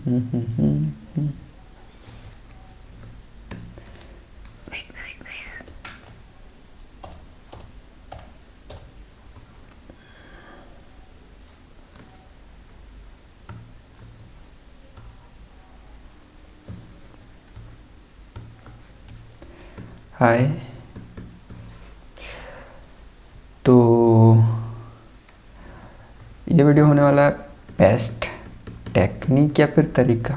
हाय। तो ये वीडियो होने वाला बेस्ट टेक्निक या फिर तरीका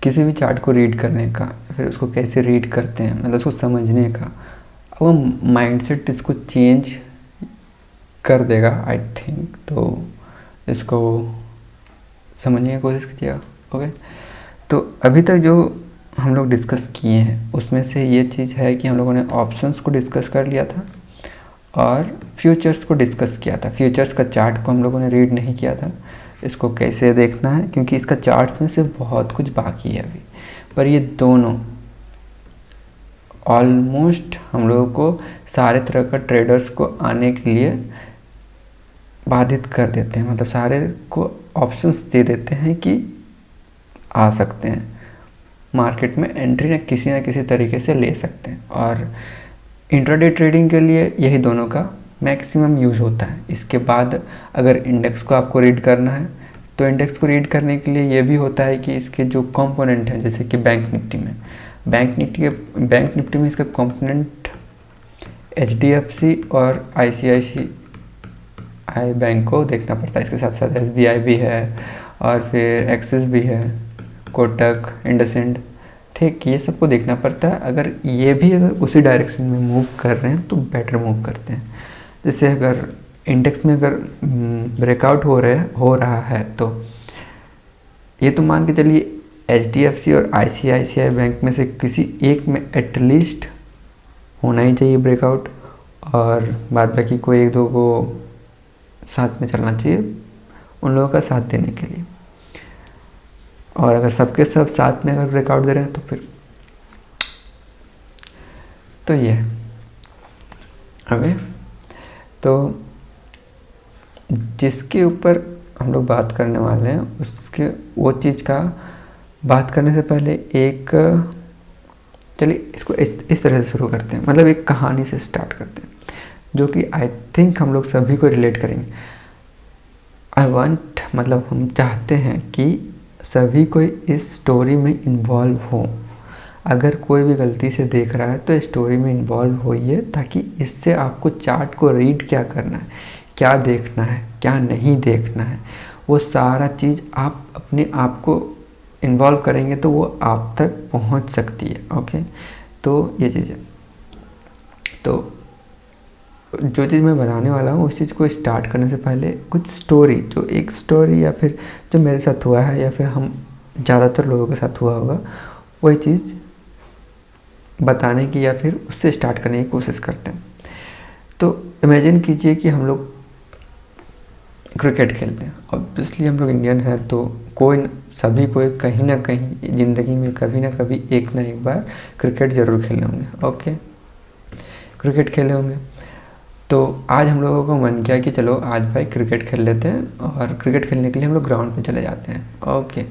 किसी भी चार्ट को रीड करने का, फिर उसको कैसे रीड करते हैं, मतलब उसको समझने का। अब हम माइंडसेट इसको चेंज कर देगा आई थिंक। तो इसको समझने की कोशिश कीजिएगा। ओके, तो अभी तक जो हम लोग डिस्कस किए हैं उसमें से ये चीज़ है कि हम लोगों ने ऑप्शंस को डिस्कस कर लिया था और फ्यूचर्स को डिस्कस किया था। फ्यूचर्स का चार्ट को हम लोगों ने रीड नहीं किया था, इसको कैसे देखना है, क्योंकि इसका चार्ट्स में से बहुत कुछ बाकी है अभी। पर ये दोनों ऑलमोस्ट हम लोगों को सारे तरह का ट्रेडर्स को आने के लिए बाधित कर देते हैं, मतलब सारे को ऑप्शंस दे देते हैं कि आ सकते हैं मार्केट में, एंट्री ना किसी तरीके से ले सकते हैं। और इंट्राडे ट्रेडिंग के लिए यही दोनों का मैक्सिमम यूज़ होता है। इसके बाद अगर इंडेक्स को आपको रीड करना है तो इंडेक्स को रीड करने के लिए ये भी होता है कि इसके जो कंपोनेंट हैं, जैसे कि बैंक निफ्टी में इसका कंपोनेंट HDFC और ICICI बैंक को देखना पड़ता है। इसके साथ साथ SBI भी है और फिर एक्सिस भी है, कोटक, इंडसइंड, ठीक, ये सबको देखना पड़ता है। अगर उसी डायरेक्शन में मूव कर रहे हैं तो बेटर मूव करते हैं। जैसे अगर इंडेक्स में अगर ब्रेकआउट हो रहा है तो ये तो मान के चलिए HDFC और ICICI बैंक में से किसी एक में एटलीस्ट होना ही चाहिए ब्रेकआउट, और बाद बाकी को एक दो को साथ में चलना चाहिए उन लोगों का साथ देने के लिए। और अगर सबके सब साथ में अगर ब्रेकआउट दे रहे हैं तो फिर तो ये तो जिसके ऊपर हम लोग बात करने वाले हैं उसके वो चीज़ का बात करने से पहले चलिए इसको इस तरह से शुरू करते हैं, मतलब एक कहानी से स्टार्ट करते हैं जो कि आई थिंक हम लोग सभी को रिलेट करेंगे। मतलब हम चाहते हैं कि सभी कोई इस स्टोरी में इन्वॉल्व हो। अगर कोई भी गलती से देख रहा है तो स्टोरी में इन्वॉल्व होइए, ताकि इससे आपको चार्ट को रीड क्या करना है, क्या देखना है, क्या नहीं देखना है, वो सारा चीज़ आप अपने आप को इन्वॉल्व करेंगे तो वो आप तक पहुंच सकती है। ओके, तो ये चीज़ है। तो जो चीज़ मैं बताने वाला हूँ उस चीज़ को स्टार्ट करने से पहले कुछ स्टोरी या फिर जो मेरे साथ हुआ है या फिर हम ज़्यादातर लोगों के साथ हुआ होगा, वही चीज़ बताने की या फिर उससे स्टार्ट करने की कोशिश करते हैं। तो इमेजिन कीजिए कि हम लोग क्रिकेट खेलते हैं। ऑब्वियसली हम लोग इंडियन हैं तो सभी कोई कहीं ना कहीं ज़िंदगी में कभी ना कभी एक ना एक बार क्रिकेट ज़रूर खेले होंगे। ओके, क्रिकेट खेले होंगे। तो आज हम लोगों को मन किया कि चलो आज भाई क्रिकेट खेल लेते हैं, और क्रिकेट खेलने के लिए हम लोग ग्राउंड पे चले जाते हैं। ओके,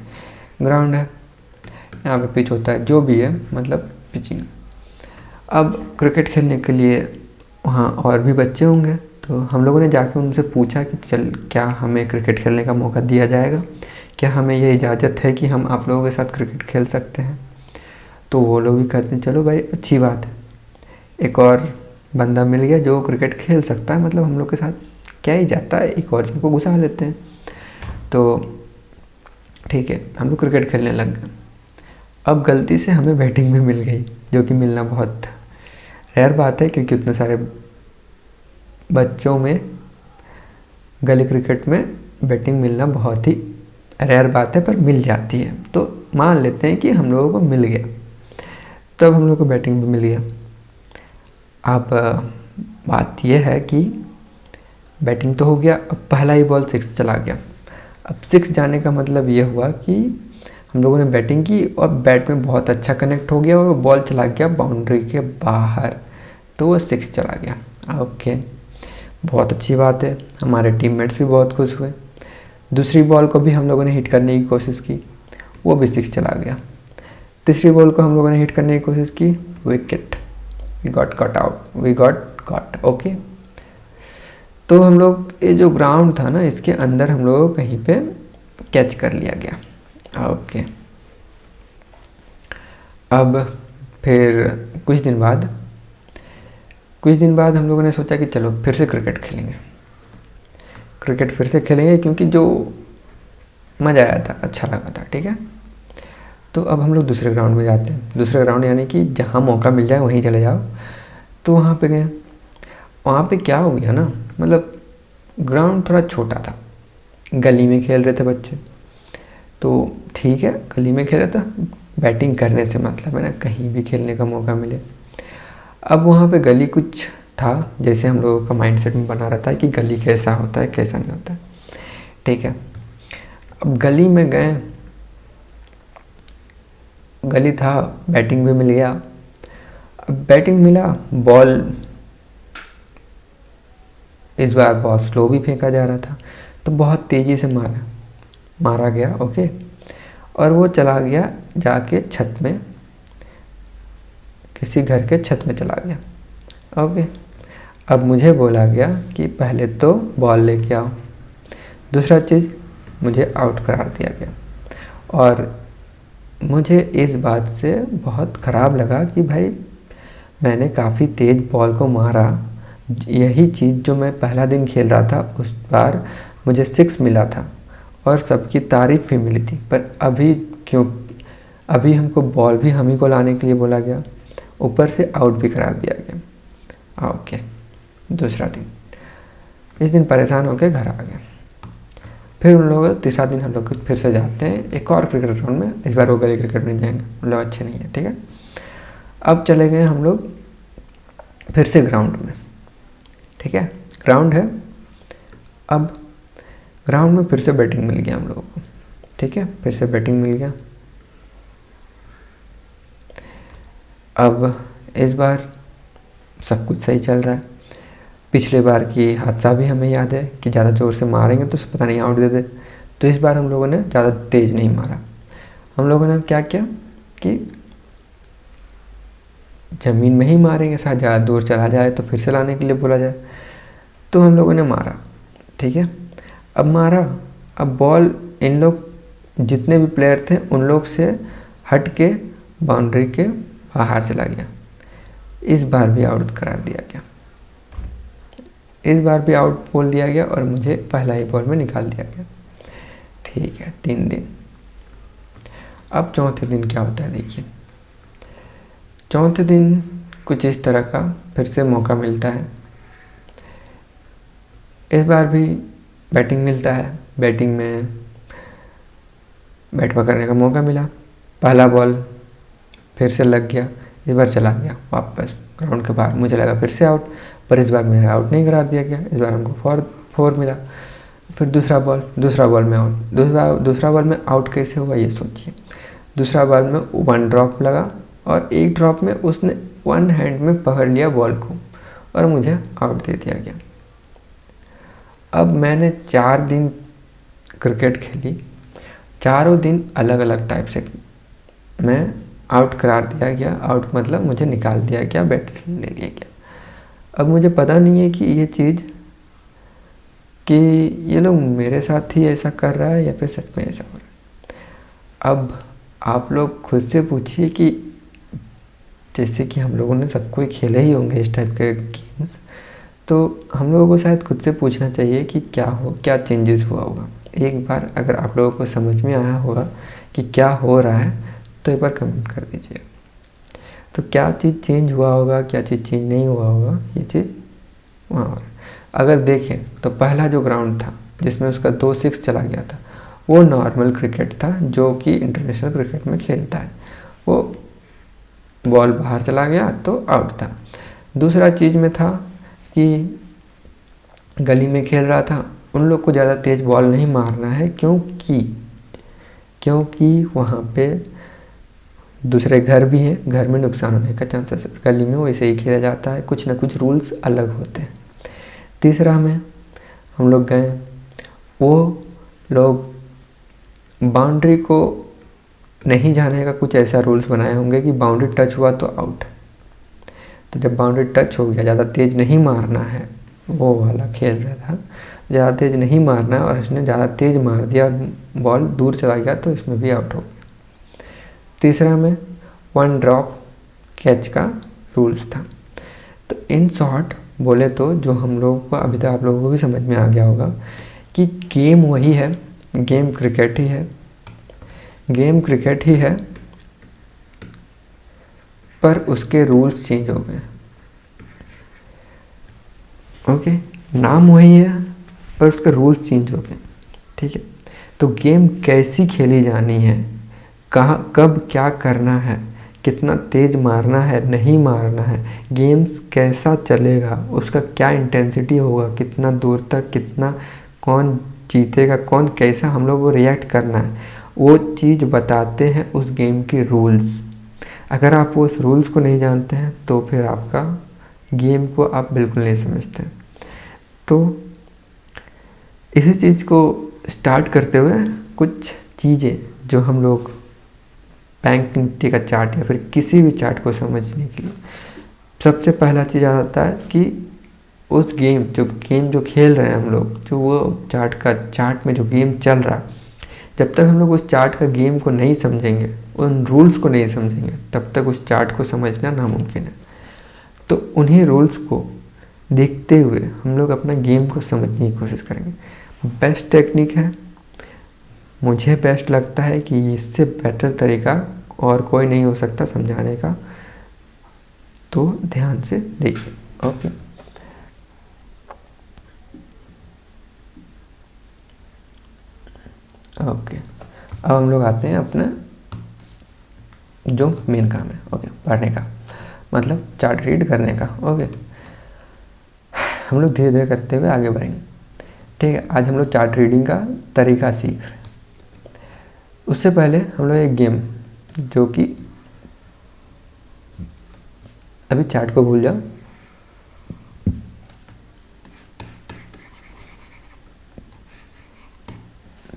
ग्राउंड है, यहाँ पे पिच होता है, जो भी है, मतलब पिचिंग। अब क्रिकेट खेलने के लिए वहाँ और भी बच्चे होंगे, तो हम लोगों ने जाके उनसे पूछा कि चल क्या हमें क्रिकेट खेलने का मौका दिया जाएगा, क्या हमें ये इजाज़त है कि हम आप लोगों के साथ क्रिकेट खेल सकते हैं। तो वो लोग भी कहते हैं चलो भाई अच्छी बात है, एक और बंदा मिल गया जो क्रिकेट खेल सकता है, मतलब हम लोग के साथ क्या ही जाता है, एक और जन को घुसा लेते हैं। तो ठीक है, हम लोग क्रिकेट खेलने लग गए। अब गलती से हमें बैटिंग भी मिल गई, जो कि मिलना बहुत रेयर बात है, क्योंकि उतने सारे बच्चों में गली क्रिकेट में बैटिंग मिलना बहुत ही रेयर बात है, पर मिल जाती है। तो मान लेते हैं कि हम लोगों को मिल गया, तब हम लोग को बैटिंग भी मिल गया। अब बात यह है कि बैटिंग तो हो गया, अब पहला ही बॉल 6 चला गया। अब 6 जाने का मतलब ये हुआ कि हम लोगों ने बैटिंग की और बैट में बहुत अच्छा कनेक्ट हो गया और वो बॉल चला गया बाउंड्री के बाहर, तो वो 6 चला गया। ओके, बहुत अच्छी बात है, हमारे टीममेट्स भी बहुत खुश हुए। दूसरी बॉल को भी हम लोगों ने हिट करने की कोशिश की, वो भी 6 चला गया। तीसरी बॉल को हम लोगों ने हिट करने की कोशिश की, wicket, we got cut out, we got cut. Okay, तो हम लोग ये जो ग्राउंड था ना, इसके अंदर हम लोगों को कहीं पे कैच कर लिया गया। ओके, अब फिर कुछ दिन बाद हम लोगों ने सोचा कि चलो फिर से क्रिकेट खेलेंगे, क्योंकि जो मज़ा आया था, अच्छा लगा था। ठीक है, तो अब हम लोग दूसरे ग्राउंड में जाते हैं। दूसरे ग्राउंड यानी कि जहाँ मौका मिल जाए वहीं चले जाओ। तो वहाँ पे गए। वहाँ पे क्या हो गया ना, मतलब ग्राउंड थोड़ा छोटा था, गली में खेल रहे थे बच्चे, तो ठीक है गली में खेल रहे थे, बैटिंग करने से मतलब है ना, कहीं भी खेलने का मौका मिले। अब वहाँ पे गली कुछ था, जैसे हम लोगों का माइंडसेट में बना रहता है कि गली कैसा होता है कैसा नहीं होता है। ठीक है, अब गली में गए, गली था, बैटिंग भी मिल गया। अब बैटिंग मिला, बॉल इस बार बहुत स्लो भी फेंका जा रहा था, तो बहुत तेज़ी से मारा गया। ओके, और वो चला गया जाके छत में, किसी घर के छत में चला गया। ओके, अब मुझे बोला गया कि पहले तो बॉल लेके आओ। दूसरा चीज़, मुझे आउट करार दिया गया। और मुझे इस बात से बहुत ख़राब लगा कि भाई मैंने काफ़ी तेज़ बॉल को मारा, यही चीज़ जो मैं पहला दिन खेल रहा था उस बार मुझे 6 मिला था और सबकी तारीफ़ भी मिली थी, पर अभी हमको बॉल भी हम ही को लाने के लिए बोला गया, ऊपर से आउट भी करार दिया गया। ओके, दूसरा दिन, इस दिन परेशान होकर घर आ गए। फिर उन लोगों तीसरा दिन हम लोग फिर से जाते हैं एक और क्रिकेट ग्राउंड में। इस बार वो गली क्रिकेट नहीं जाएंगे, उन लोग अच्छे नहीं है। ठीक है, अब चले गए हम लोग फिर से ग्राउंड में। ठीक है, ग्राउंड है, अब ग्राउंड में फिर से बैटिंग मिल गया हम लोगों को। ठीक है, फिर से बैटिंग मिल गया। अब इस बार सब कुछ सही चल रहा है। पिछले बार की हादसा भी हमें याद है कि ज़्यादा ज़ोर से मारेंगे तो पता नहीं आउट दे दे, तो इस बार हम लोगों ने ज़्यादा तेज़ नहीं मारा। हम लोगों ने क्या किया कि ज़मीन में ही मारेंगे, शायद ज़्यादा दूर चला जाए तो फिर से लाने के लिए बोला जाए, तो हम लोगों ने मारा। ठीक है, अब मारा, अब बॉल इन लोग जितने भी प्लेयर थे उन लोग से हट के बाउंड्री के बाहर चला गया। इस बार भी आउट करार दिया गया, इस बार भी आउट बोल दिया गया और मुझे पहला ही बॉल में निकाल दिया गया। ठीक है, 3 दिन। अब चौथे दिन क्या होता है देखिए। चौथे दिन कुछ इस तरह का फिर से मौका मिलता है। इस बार भी बैटिंग मिलता है, बैटिंग में बैट पकड़ने का मौका मिला। पहला बॉल फिर से लग गया, इस बार चला गया वापस ग्राउंड के बाहर। मुझे लगा फिर से आउट, पर इस बार मेरा आउट नहीं करा दिया गया, इस बार हमको 4 मिला। फिर दूसरा बॉल में आउट। दूसरा बॉल में आउट कैसे हुआ ये सोचिए। दूसरा बॉल में 1 ड्रॉप लगा और 1 ड्रॉप में उसने 1 हैंड में पकड़ लिया बॉल को और मुझे आउट दे दिया गया। अब मैंने 4 दिन क्रिकेट खेली, चारों दिन अलग अलग टाइप से मैं आउट करार दिया गया। आउट मतलब मुझे निकाल दिया गया, बैट से ले लिया गया। अब मुझे पता नहीं है कि ये चीज़ कि ये लोग मेरे साथ ही ऐसा कर रहा है या फिर सच में ऐसा हो रहा है। अब आप लोग खुद से पूछिए कि जैसे कि हम लोगों ने सब कोई खेले ही होंगे इस टाइप के गेम्स, तो हम लोगों को शायद खुद से पूछना चाहिए कि क्या चेंजेस हुआ होगा। एक बार अगर आप लोगों को समझ में आया होगा कि क्या हो रहा है तो एक बार कमेंट कर दीजिए। तो क्या चीज़ चेंज हुआ होगा, क्या चीज़ चेंज नहीं हुआ होगा, ये चीज़ वहाँ। अगर देखें तो पहला जो ग्राउंड था जिसमें उसका 2 6 चला गया था, वो नॉर्मल क्रिकेट था जो कि इंटरनेशनल क्रिकेट में खेलता है। वो बॉल बाहर चला गया तो आउट था। दूसरा चीज़ में था कि गली में खेल रहा था, उन लोग को ज़्यादा तेज़ बॉल नहीं मारना है क्योंकि वहाँ पे दूसरे घर भी हैं, घर में नुकसान होने का चांसेस। गली में वैसे ही खेला जाता है, कुछ ना कुछ रूल्स अलग होते हैं। तीसरा में हम लोग गए, वो लोग बाउंड्री को नहीं जाने का कुछ ऐसा रूल्स बनाए होंगे कि बाउंड्री टच हुआ तो आउट। तो जब बाउंड्री टच हो गया, ज़्यादा तेज़ नहीं मारना है, वो वाला खेल रहा था, ज़्यादा तेज़ नहीं मारना है और इसने ज़्यादा तेज़ मार दिया और बॉल दूर चला गया तो इसमें भी आउट हो गया। तीसरा में 1 ड्रॉप कैच का रूल्स था। तो इन शॉर्ट बोले तो जो हम लोगों को अभी तक आप लोगों को भी समझ में आ गया होगा कि गेम वही है, गेम क्रिकेट ही है, गेम क्रिकेट ही है, पर उसके रूल्स चेंज हो गए। ओके, नाम वही है पर उसके रूल्स चेंज हो गए। ठीक है, तो गेम कैसी खेली जानी है, कहाँ कब क्या करना है, कितना तेज मारना है नहीं मारना है, गेम्स कैसा चलेगा, उसका क्या इंटेंसिटी होगा, कितना दूर तक, कितना कौन जीतेगा, कौन कैसा हम लोग को रिएक्ट करना है, वो चीज़ बताते हैं उस गेम के रूल्स। अगर आप उस रूल्स को नहीं जानते हैं तो फिर आपका गेम को आप बिल्कुल नहीं समझते। तो इसी चीज़ को स्टार्ट करते हुए कुछ चीज़ें जो हम लोग बैंक निफ्टी का चार्ट या फिर किसी भी चार्ट को समझने के लिए सबसे पहला चीज़ आता है कि उस गेम जो खेल रहे हैं हम लोग, जो वो चार्ट में जो गेम चल रहा है, जब तक हम लोग उस चार्ट का गेम को नहीं समझेंगे, उन रूल्स को नहीं समझेंगे, तब तक उस चार्ट को समझना नामुमकिन है। तो उन्हीं रूल्स को देखते हुए हम लोग अपना गेम को समझने की कोशिश करेंगे। बेस्ट टेक्निक है, मुझे बेस्ट लगता है कि इससे बेटर तरीका और कोई नहीं हो सकता समझाने का, तो ध्यान से देखिए। ओके, ओके, अब हम लोग आते हैं अपना जो मेन काम है, ओके, पढ़ने का, मतलब चार्ट रीड करने का। ओके, हम लोग धीरे धीरे करते हुए आगे बढ़ेंगे। ठीक है, आज हम लोग चार्ट रीडिंग का तरीका सीख रहे हैं। उससे पहले हम लोग एक गेम, जो कि अभी चार्ट को भूल जाओ,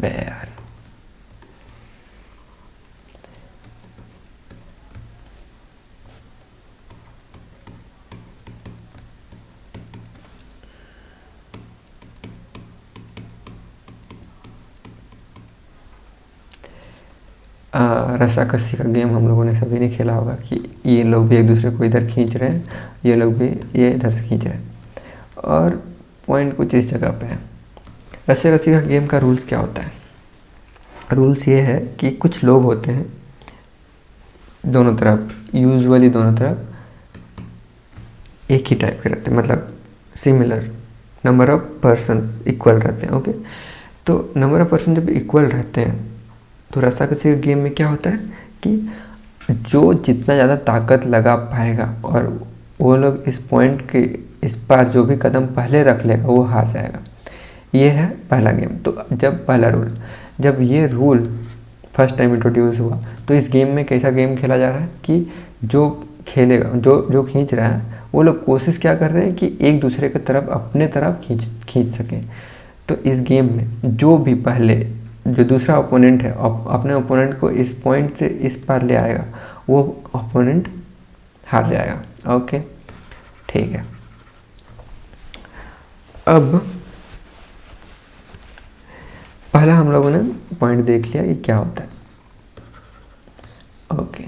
यार रस्साकसी का गेम हम लोगों ने सभी ने खेला होगा कि ये लोग भी एक दूसरे को इधर खींच रहे हैं, ये लोग भी ये इधर से खींच रहे हैं और पॉइंट कुछ इस जगह पे है। रस्साकसी का गेम का रूल्स क्या होता है? रूल्स ये है कि कुछ लोग होते हैं दोनों तरफ, यूजुअली दोनों तरफ एक ही टाइप के रहते हैं, मतलब similar number of person equal रहते हैं। ओके, तो नंबर ऑफ पर्सन जब इक्वल रहते हैं तो रस्साकसी के गेम में क्या होता है कि जो जितना ज़्यादा ताकत लगा पाएगा और वो लोग इस पॉइंट के इस पार जो भी कदम पहले रख लेगा वो हार जाएगा। ये है पहला गेम। तो जब पहला रूल, जब ये रूल फर्स्ट टाइम इंट्रोड्यूस हुआ तो इस गेम में कैसा गेम खेला जा रहा है कि जो खेलेगा, जो खींच रहा है, वो लोग कोशिश क्या कर रहे हैं कि एक दूसरे की तरफ अपने तरफ खींच सकें। तो इस गेम में जो भी पहले जो दूसरा ओपोनेंट है अपने ओपोनेंट को इस पॉइंट से इस पार ले आएगा, वो ओपोनेंट हार जाएगा। ओके, ठीक है। अब पहला हम लोगों ने पॉइंट देख लिया कि क्या होता है। ओके,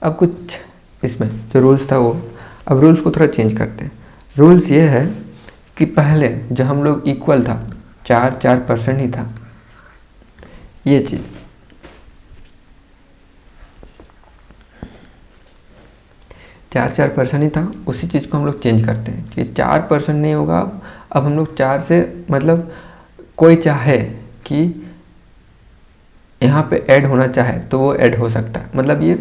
अब कुछ इसमें जो रूल्स था वो, अब रूल्स को थोड़ा चेंज करते हैं। रूल्स ये है कि पहले जो हम लोग इक्वल था, 4% ही था, ये चीज़ 4% ही था, उसी चीज़ को हम लोग चेंज करते हैं कि 4% नहीं होगा। अब हम लोग 4 से, मतलब कोई चाहे कि यहाँ पे ऐड होना चाहे तो वो ऐड हो सकता है। मतलब ये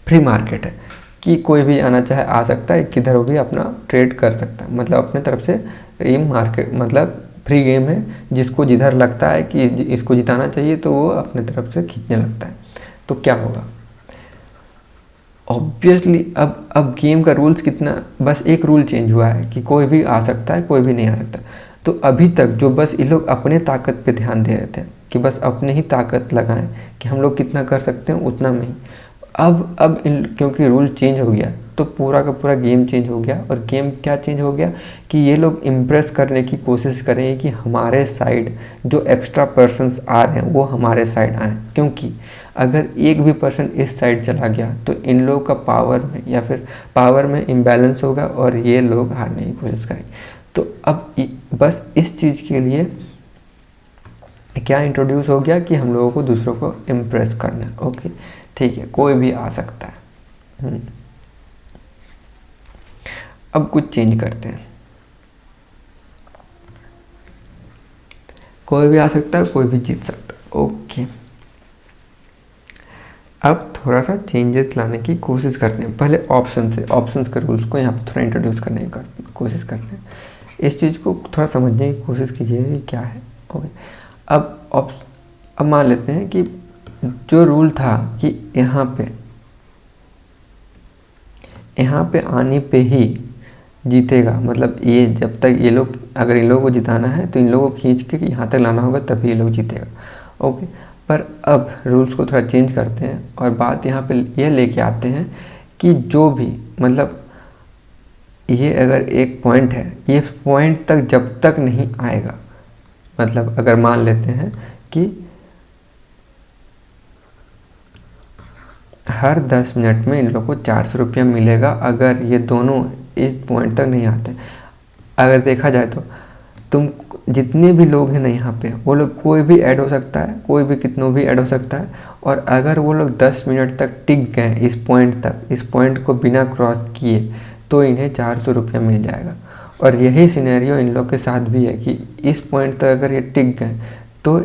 फ्री मार्केट है कि कोई भी आना चाहे आ सकता है, किधर भी अपना ट्रेड कर सकता है। मतलब अपने तरफ से ये मार्केट मतलब फ्री गेम है, जिसको जिधर लगता है कि इसको जिताना चाहिए तो वो अपने तरफ से खींचने लगता है। तो क्या होगा, ऑब्वियसली अब गेम का रूल्स कितना, बस एक रूल चेंज हुआ है कि कोई भी आ सकता है, कोई भी नहीं आ सकता। तो अभी तक जो बस ये लोग अपने ताकत पे ध्यान दे रहे थे कि बस अपने ही ताकत लगाएं कि हम लोग कितना कर सकते हैं उतना में ही। अब क्योंकि रूल चेंज हो गया तो पूरा का पूरा गेम चेंज हो गया। और गेम क्या चेंज हो गया कि ये लोग इम्प्रेस करने की कोशिश करेंगे कि हमारे साइड जो एक्स्ट्रा पर्सन्स आ रहे हैं वो हमारे साइड आएँ, क्योंकि अगर एक भी पर्सन इस साइड चला गया तो इन लोगों का पावर में या फिर पावर में इम्बैलेंस होगा और ये लोग हारने की कोशिश करेंगे। तो अब बस इस चीज़ के लिए क्या इंट्रोड्यूस हो गया कि हम लोगों को दूसरों को इम्प्रेस करना। ओके ठीक है, कोई भी आ सकता है। अब कुछ चेंज करते हैं, कोई भी आ सकता है, कोई भी जीत सकता है। ओके, अब थोड़ा सा चेंजेस लाने की कोशिश करते हैं। पहले ऑप्शंस के रूल्स को यहाँ पर थोड़ा इंट्रोड्यूस करने की कोशिश करते हैं। इस चीज़ को थोड़ा समझने की कोशिश कीजिए कि क्या है। ओके, अब मान लेते हैं कि जो रूल था कि यहाँ पे आने पे ही जीतेगा, मतलब ये जब तक ये लोग, अगर इन लोगों को जिताना है तो इन लोगों को खींच के यहाँ तक लाना होगा तभी ये लोग जीतेगा। ओके, पर अब रूल्स को थोड़ा चेंज करते हैं और बात यहाँ पे ये लेके आते हैं कि जो भी, मतलब ये अगर एक पॉइंट है, ये पॉइंट तक जब तक नहीं आएगा, मतलब अगर मान लेते हैं कि हर 10 मिनट में इन लोगों को 400 रुपया मिलेगा अगर ये दोनों इस पॉइंट तक नहीं आते। अगर देखा जाए तो तुम जितने भी लोग हैं ना यहाँ पे, वो लोग कोई भी ऐड हो सकता है, कोई भी कितनों भी ऐड हो सकता है, और अगर वो लोग 10 मिनट तक टिक गए इस पॉइंट तक, इस पॉइंट को बिना क्रॉस किए, तो इन्हें 400 रुपया मिल जाएगा। और यही सिनेरियो इन लोग के साथ भी है कि इस पॉइंट तक अगर ये टिक गए तो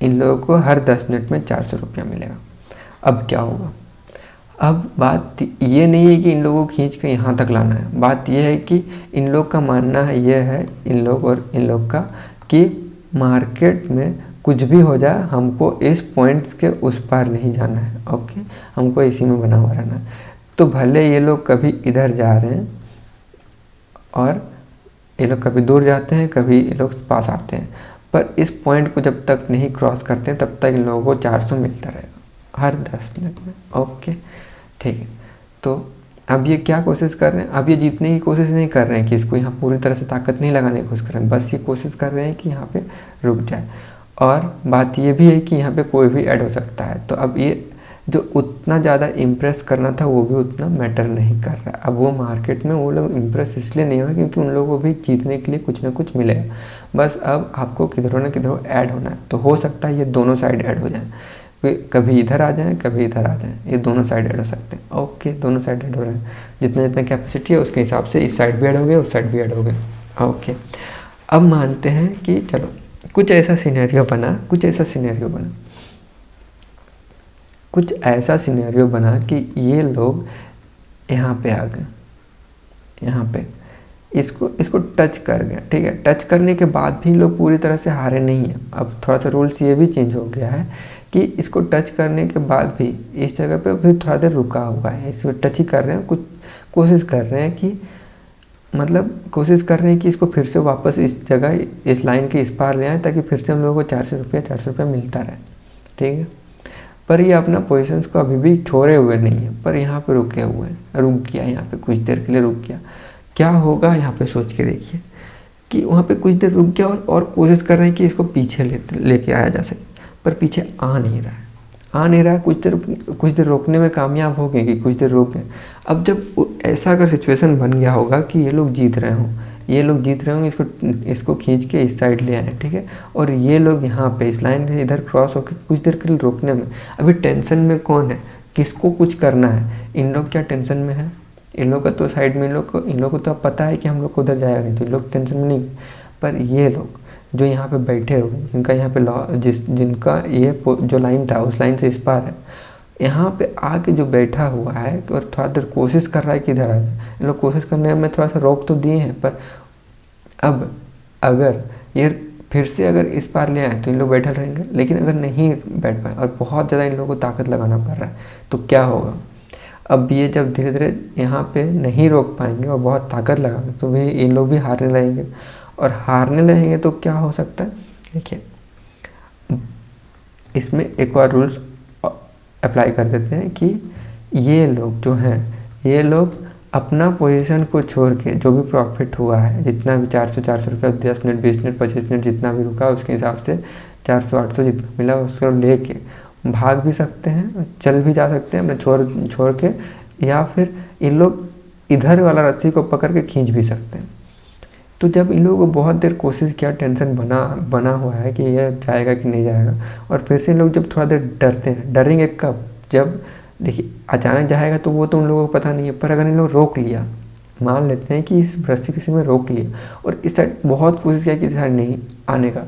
इन लोगों को हर 10 मिनट में 400 रुपया मिलेगा। अब क्या होगा? अब बात ये नहीं है कि इन लोगों को खींच के यहाँ तक लाना है, बात ये है कि इन लोग का मानना है, ये है इन लोग और इन लोग का, कि मार्केट में कुछ भी हो जाए हमको इस पॉइंट्स के उस पार नहीं जाना है। ओके, हमको इसी में बना हुआ रहना है। तो भले ये लोग कभी इधर जा रहे हैं और ये लोग कभी दूर जाते हैं, कभी ये लोग पास आते हैं, पर इस पॉइंट को जब तक नहीं क्रॉस करते हैं तब तक इन लोगों को 400 मिलता रहेगा हर 10 मिनट में। ओके ठीक है, तो अब ये क्या कोशिश कर रहे हैं? अब ये जीतने की कोशिश नहीं कर रहे हैं कि इसको यहाँ पूरी तरह से ताकत नहीं लगाने की कोशिश कर रहे हैं, बस ये कोशिश कर रहे हैं कि यहाँ पे रुक जाए। और बात ये भी है कि यहाँ पे कोई भी ऐड हो सकता है। तो अब ये जो उतना ज़्यादा इम्प्रेस करना था वो भी उतना मैटर नहीं कर रहा। अब वो मार्केट में वो लोग इम्प्रेस इसलिए नहीं हो रहे क्योंकि उन लोगों को भी जीतने के लिए कुछ ना कुछ मिलेगा। बस अब आपको किधरों ना किधरों ऐड होना है। तो हो सकता है ये दोनों साइड ऐड हो जाए, कभी इधर आ जाएं, कभी इधर आ जाएं, ये दोनों साइड ऐड हो सकते हैं। ओके, दोनों साइड ऐड हो रहे हैं, जितना जितना कैपेसिटी है उसके हिसाब से इस साइड भी ऐड हो गए, उस साइड भी ऐड हो गए। ओके, अब मानते हैं कि चलो कुछ ऐसा सिनेरियो बना कि ये लोग यहाँ पे आ गए, यहाँ पे इसको टच कर गया। ठीक है, टच करने के बाद भी लोग पूरी तरह से हारे नहीं हैं। अब थोड़ा सा रूल्स ये भी चेंज हो गया है कि इसको टच करने के बाद भी इस जगह पे भी थोड़ा देर रुका हुआ है, इसको टच ही कर रहे हैं, कुछ कोशिश कर रहे हैं कि इसको फिर से वापस इस जगह, इस लाइन के इस पार ले आए ताकि फिर से हम लोगों को 400 रुपया मिलता रहे। ठीक है, पर ये अपना पोजीशंस को अभी भी छोड़े हुए नहीं है, पर यहाँ पे रुके हुए हैं, रुक गया यहाँ पे, कुछ देर के लिए रुक गया। क्या होगा यहाँ पे सोच के देखिए कि वहाँ पे कुछ देर रुक गया और कोशिश कर रहे हैं कि इसको पीछे लेके आया जा सके, पर पीछे आ नहीं रहा है। कुछ देर रोकने में कामयाब हो गए कि कुछ देर रोक गए। अब जब ऐसा अगर सिचुएशन बन गया होगा कि ये लोग जीत रहे होंगे, इसको खींच के इस साइड ले आए, ठीक है, और ये लोग यहाँ पे इस लाइन से इधर क्रॉस होकर कुछ देर के लिए रोकने में, अभी टेंशन में कौन है, किसको कुछ करना है? इन लोग क्या टेंशन में है? इन लोग का तो साइड में इन लोग को तो अब पता है कि हम लोग को उधर जाएगा नहीं, तो इन लोग टेंशन में नहीं। पर ये लोग जो यहाँ पे बैठे हुए, जिनका यहाँ पे जिनका ये जो लाइन था उस लाइन से इस पार है, यहाँ पे आके जो बैठा हुआ है और थोड़ा देर कोशिश कर रहा है कि इधर आ जाए। इन लोग कोशिश करने में थोड़ा सा रोक तो दिए हैं, पर अब अगर ये फिर से अगर इस पार ले आए तो इन लोग बैठे रहेंगे, लेकिन अगर नहीं बैठ पाए और बहुत ज़्यादा इन लोगों को ताकत लगाना पड़ रहा है तो क्या होगा? अब ये जब धीरे धीरे यहाँ पे नहीं रोक पाएंगे और बहुत ताकत लगाएंगे तो भी इन लोग भी हारने लगेंगे। और हारने लगेंगे तो क्या हो सकता है। देखिए इसमें एक और रूल्स अप्लाई कर देते हैं कि ये लोग जो हैं, ये लोग अपना पोजीशन को छोड़ के जो भी प्रॉफिट हुआ है, जितना भी 400 रुपया 10 मिनट 20 मिनट 25 मिनट जितना भी रुका उसके हिसाब से 400 800 जितना मिला उसको लेके भाग भी सकते हैं, चल भी जा सकते हैं अपने छोड़ के, या फिर इन लोग इधर वाला रस्सी को पकड़ के खींच भी सकते हैं। तो जब इन लोगों को बहुत देर कोशिश किया, टेंशन बना हुआ है कि ये जाएगा कि नहीं जाएगा, और फिर से इन लोग जब थोड़ा देर डरते हैं, डरेंगे कब, जब देखिए अचानक जाएगा तो वो तो उन लोगों को पता नहीं है, पर अगर इन लोग रोक लिया, मान लेते हैं कि इस रस्सी किसी में रोक लिया और इस साइड बहुत कोशिश किया कि इस साइड नहीं आने का,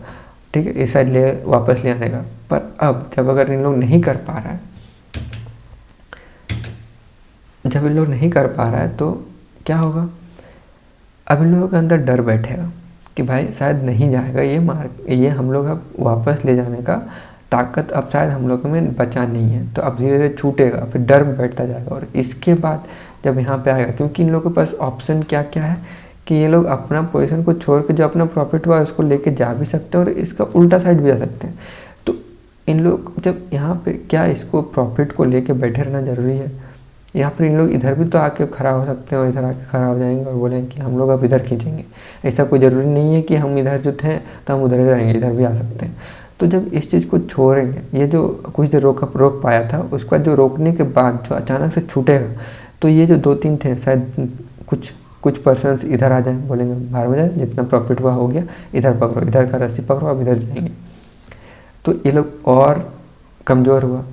ठीक है, इस साइड वापस ले आने का, पर अब जब अगर इन लोग नहीं कर पा रहा है, जब इन लोग नहीं कर पा रहा है तो क्या होगा, अब इन लोगों के अंदर डर बैठेगा कि भाई शायद नहीं जाएगा ये हम लोग अब वापस ले जाने का ताकत अब शायद हम लोगों में बचा नहीं है, तो अब धीरे धीरे छूटेगा, फिर डर बैठता जाएगा। और इसके बाद जब यहाँ पे आएगा, क्योंकि इन लोगों के पास ऑप्शन क्या क्या है कि ये लोग अपना पोजीशन को छोड़ के जो अपना प्रॉफिट हुआ है उसको लेके जा भी सकते हैं और इसका उल्टा साइड भी जा सकते हैं। तो इन लोग जब यहाँ पे क्या इसको प्रॉफिट को लेके बैठे रहना ज़रूरी है, यहाँ पर इन लोग इधर भी तो आके खड़ा हो सकते हैं और इधर आके खड़ा हो जाएंगे और बोलेंगे कि हम लोग अब इधर खींचेंगे। ऐसा कोई ज़रूरी नहीं है कि हम इधर जो थे तो हम उधर ही रहेंगे, इधर भी आ सकते हैं। तो जब इस चीज़ को छोड़ेंगे, ये जो कुछ देर रोक पाया था, उसके बाद जो रोकने के बाद जो अचानक से छूटेगा, तो ये जो 2-3 थे शायद कुछ पर्सन्स इधर आ जाएँ, बोलेंगे बाहर हो जाए, जितना प्रॉफिट हुआ हो गया, इधर पकड़ो, इधर का रस्सी पकड़ो, अब इधर जाएंगे। तो ये लोग और कमज़ोर हुआ